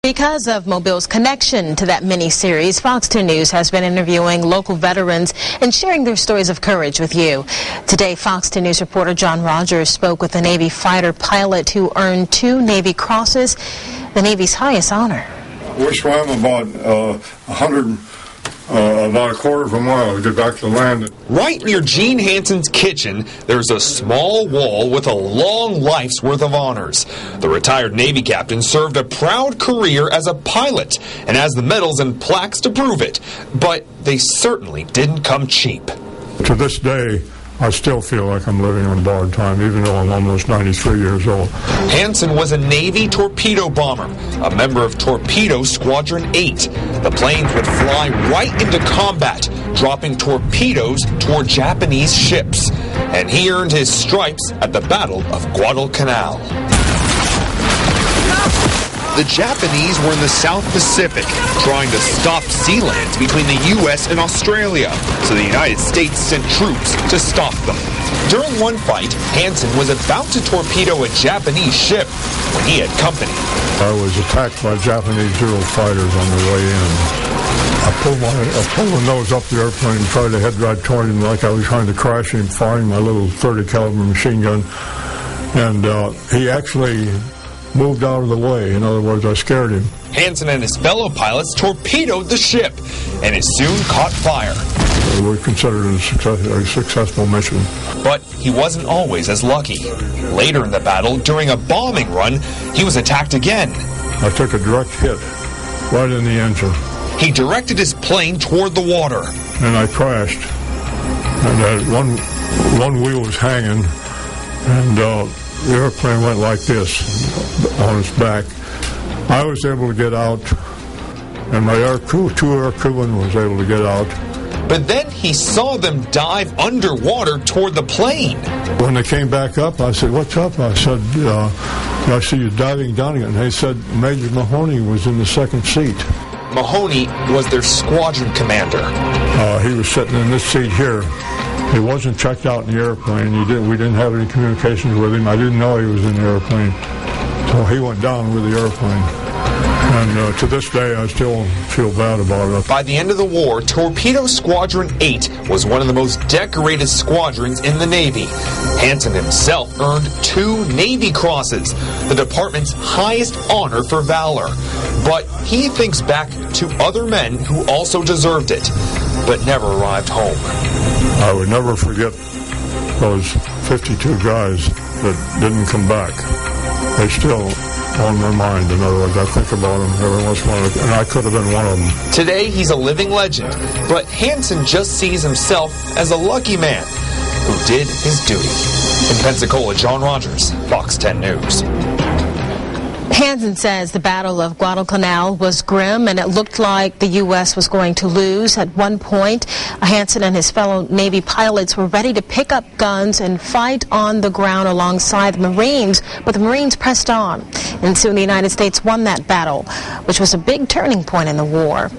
Because of Mobile's connection to that mini-series, Fox 2 News has been interviewing local veterans and sharing their stories of courage with you. Today, Fox 2 News reporter John Rogers spoke with a Navy fighter pilot who earned 2 Navy crosses, the Navy's highest honor. We swam about about a quarter of a mile to get back to land. Right near Gene Hansen's kitchen, there's a small wall with a long life's worth of honors. The retired Navy captain served a proud career as a pilot and has the medals and plaques to prove it. But they certainly didn't come cheap. To this day, I still feel like I'm living on borrowed time, even though I'm almost 93 years old. Hansen was a Navy torpedo bomber, a member of Torpedo Squadron 8. The planes would fly right into combat, dropping torpedoes toward Japanese ships. And he earned his stripes at the Battle of Guadalcanal. The Japanese were in the South Pacific, trying to stop sea lanes between the U.S. and Australia, so the United States sent troops to stop them. During one fight, Hansen was about to torpedo a Japanese ship when he had company. I was attacked by Japanese Zero fighters on the way in. I pulled my nose up the airplane and tried to head right toward him like I was trying to crash him, firing my little .30 caliber machine gun. And he actually moved out of the way. In other words, I scared him. Hansen and his fellow pilots torpedoed the ship, and it soon caught fire. We considered it a successful mission. But he wasn't always as lucky. Later in the battle, during a bombing run, he was attacked again. I took a direct hit right in the engine. He directed his plane toward the water. And I crashed. And one wheel was hanging, and the airplane went like this on its back. I was able to get out, and my two air crewmen was able to get out. But then he saw them dive underwater toward the plane. When they came back up, I said, "What's up?" I said, "I see you diving down again." And they said Major Mahoney was in the second seat. Mahoney was their squadron commander. He was sitting in this seat here. He wasn't checked out in the airplane. We didn't have any communications with him. I didn't know he was in the airplane. So he went down with the airplane. And to this day, I still feel bad about it. By the end of the war, Torpedo Squadron 8 was one of the most decorated squadrons in the Navy. Hansen himself earned 2 Navy crosses, the department's highest honor for valor. But he thinks back to other men who also deserved it, but never arrived home. I would never forget those 52 guys that didn't come back. They still on my mind. In other words, I think about them every once in a while, and I could have been one of them. Today, he's a living legend, but Hansen just sees himself as a lucky man who did his duty. In Pensacola, John Rogers, Fox 10 News. Hansen says the Battle of Guadalcanal was grim and it looked like the U.S. was going to lose. At one point, Hansen and his fellow Navy pilots were ready to pick up guns and fight on the ground alongside the Marines, but the Marines pressed on. And soon the United States won that battle, which was a big turning point in the war.